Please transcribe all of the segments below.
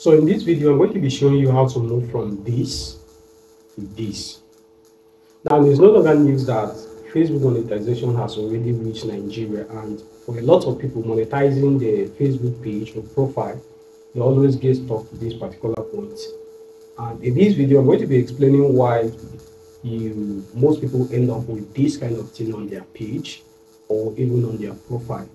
So in this video, I'm going to be showing you how to move from this to this. Now, there's no longer news that Facebook monetization has already reached Nigeria, and for a lot of people, monetizing their Facebook page or profile, they always get stuck to this particular point. And in this video, I'm going to be explaining why most people end up with this kind of thing on their page or even on their profile.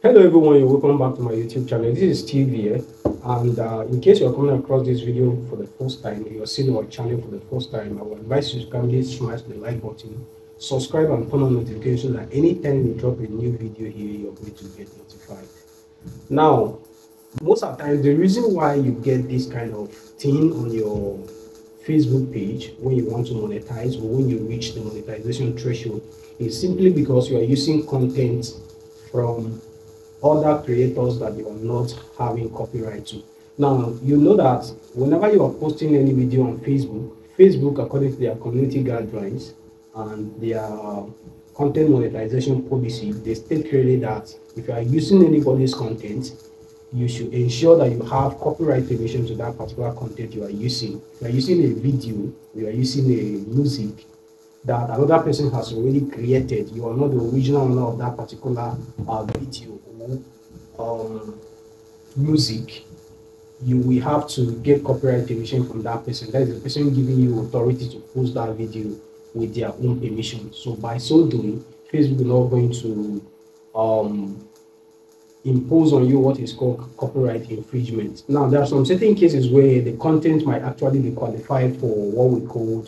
Hello everyone, you're welcome back to my YouTube channel. This is Steve here, and in case you're coming across this video for the first time, you're seeing our channel for the first time, I would advise you to kindly smash the like button, subscribe and turn on notifications so that anytime we drop a new video here, you're going to get notified. Now, most of the time, the reason why you get this kind of thing on your Facebook page when you want to monetize or when you reach the monetization threshold is simply because you are using content from other creators that you are not having copyright to. Now, you know that whenever you are posting any video on Facebook, according to their community guidelines and their content monetization policy, they state clearly that if you are using anybody's content, you should ensure that you have copyright permission to that particular content you are using. If you are using a video, you are using a music that another person has already created, you are not the original owner of that particular video or music, you will have to get copyright permission from that person. That is the person giving you authority to post that video with their own permission. So by so doing, Facebook is not going to impose on you what is called copyright infringement. Now, there are some certain cases where the content might actually be qualified for what we call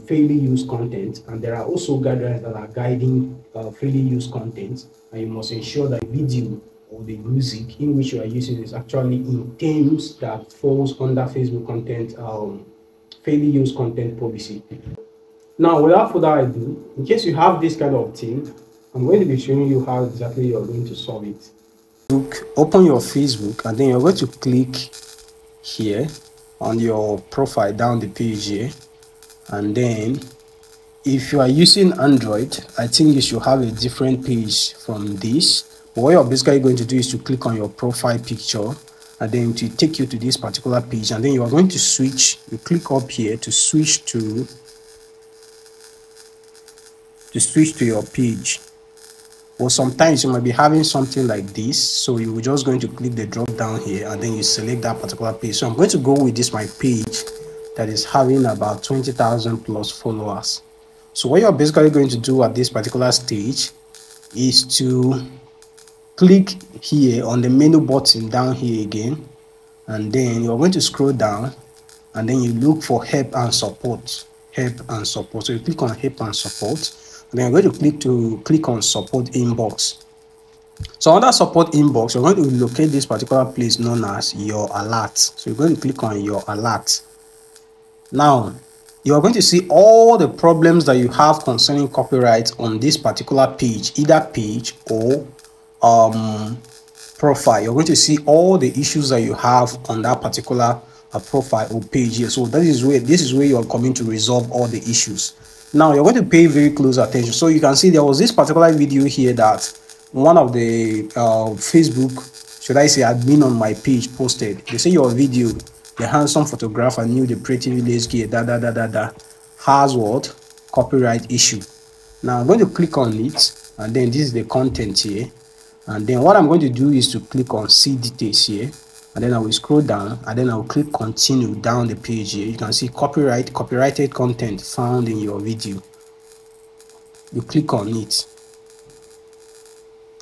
fairly used content, and there are also guidelines that are guiding fairly used content, and you must ensure that the video or the music in which you are using is actually in terms that falls under Facebook content fairly used content policy. Now, without further ado, in case you have this kind of thing, I'm going to be showing you how exactly you're going to solve it. Open your Facebook, and then you're going to click here on your profile down the page here. And then if you are using Android, I think you should have a different page from this. But what you're basically going to do is to click on your profile picture, and then to take you to this particular page, and then you are going to switch. You click up here to switch to your page. Or sometimes you might be having something like this, so you're just going to click the drop down here, and then you select that particular page. So I'm going to go with this my page that is having about 20,000 plus followers. So what you're basically going to do at this particular stage is to click here on the menu button down here again, and then you're going to scroll down, and then you look for help and support. So you click on help and support, and then you're going to click on support inbox. So under support inbox, you're going to locate this particular place known as your alerts. So you're going to click on your alerts. Now, you are going to see all the problems that you have concerning copyright on this particular page, either page or profile. You're going to see all the issues that you have on that particular profile or page here. So this is where you are coming to resolve all the issues. Now, you're going to pay very close attention. So you can see there was this particular video here that one of the Facebook, should I say, admin on my page posted. They say your video, the handsome photographer knew the pretty village girl has what? Copyright issue. Now I'm going to click on it, and then this is the content here, and then what I'm going to do is to click on see details here, and then I will scroll down, and then I will click continue down the page here. You can see copyrighted content found in your video. You click on it,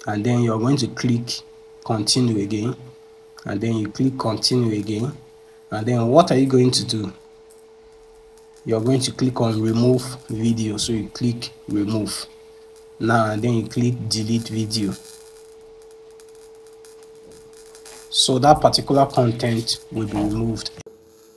and then you're going to click continue again, and then you click continue again, and then what are you going to do? You're going to click on remove video. So you click remove now, and then you click delete video. So that particular content will be removed.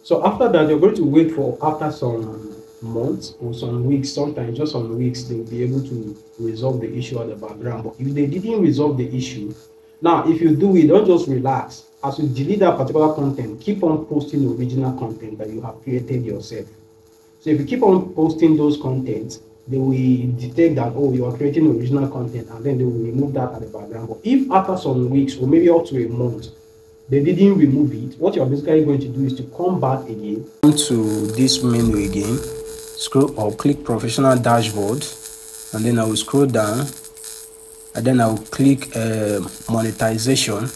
So after that, you're going to wait for after some months or some weeks, sometimes just some weeks, they'll be able to resolve the issue at the background. But if they didn't resolve the issue, now if you do it, don't just relax. As you delete that particular content, keep on posting original content that you have created yourself. So if you keep on posting those contents, they will detect that, oh, you are creating original content, and then they will remove that at the background. But if after some weeks or maybe up to a month, they didn't remove it. What you're basically going to do is to come back again. Come to this menu again, scroll or click professional dashboard, and then I will scroll down, and then I will click monetization.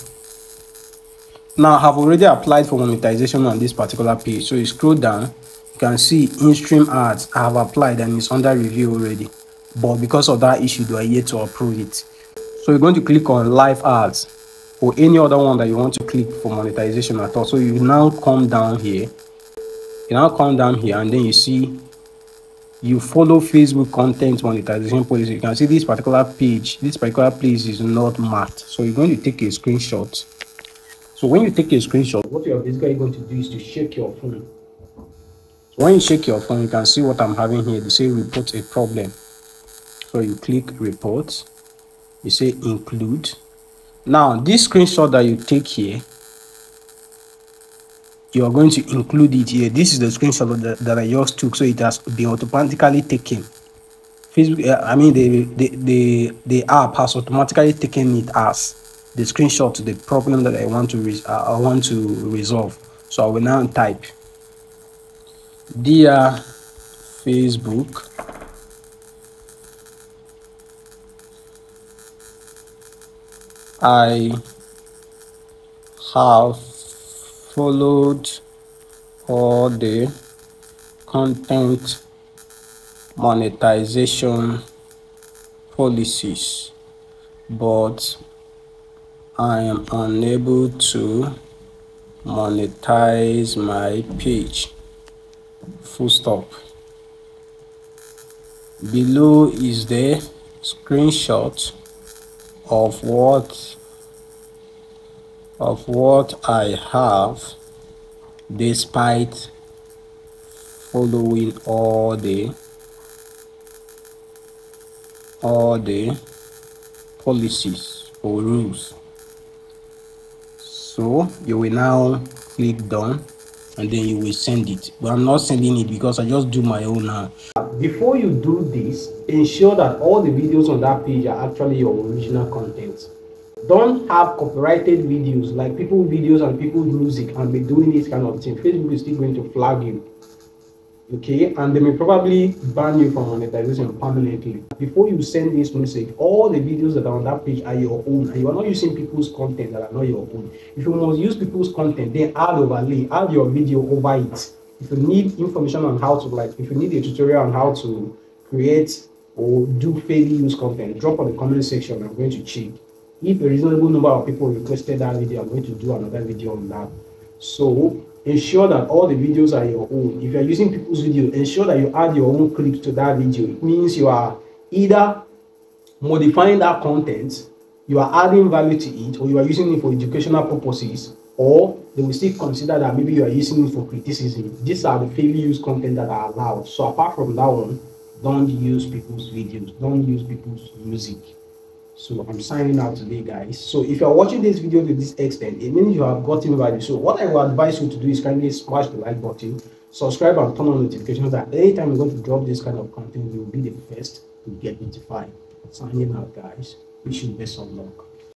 Now I've already applied for monetization on this particular page. So you scroll down, you can see in-stream ads. I have applied and it's under review already. But because of that issue, they are yet to approve it. So you're going to click on live ads or any other one that you want to click for monetization at all. So you now come down here. You now come down here and then you see you follow Facebook content monetization policy. You can see this particular page, this particular place is not marked. So you're going to take a screenshot. So when you take a screenshot, what you're basically going to do is to shake your phone. So when you shake your phone, you can see what I'm having here. They say report a problem. So you click report. You say include. Now this screenshot that you take here, you are going to include it here. This is the screenshot that I just took. So it has been automatically taken. Facebook, I mean the app has automatically taken it as the screenshot to the problem that I want to resolve. So I will now type, dear Facebook, I have followed all the content monetization policies, but I am unable to monetize my page. Full stop. Below is the screenshot of what I have despite following all the policies or rules. So you will now click done and then you will send it, but I'm not sending it because I just do my own now. Before you do this, ensure that all the videos on that page are actually your original content. Don't have copyrighted videos like people's videos and people's music and be doing this kind of thing. Facebook is still going to flag you. Okay, and they may probably ban you from monetization permanently. Before you send this message, all the videos that are on that page are your own, and you are not using people's content that are not your own. If you must use people's content, then add overlay, add your video over it. If you need information on how to, like, if you need a tutorial on how to create or do fairly use content, drop on the comment section. I'm going to check. If a reasonable number of people requested that video, I'm going to do another video on that. So ensure that all the videos are your own. If you are using people's video, ensure that you add your own clips to that video. It means you are either modifying that content, you are adding value to it, or you are using it for educational purposes, or they will still consider that maybe you are using it for criticism. These are the fairly used content that are allowed. So apart from that one, don't use people's videos, don't use people's music. So I'm signing out today, guys. So if you're watching this video to this extent, it means you have gotten value. So what I will advise you to do is kindly smash the like button, subscribe and turn on notifications that anytime we're going to drop this kind of content, you will be the first to get notified. Signing out, guys. Wish you best of luck.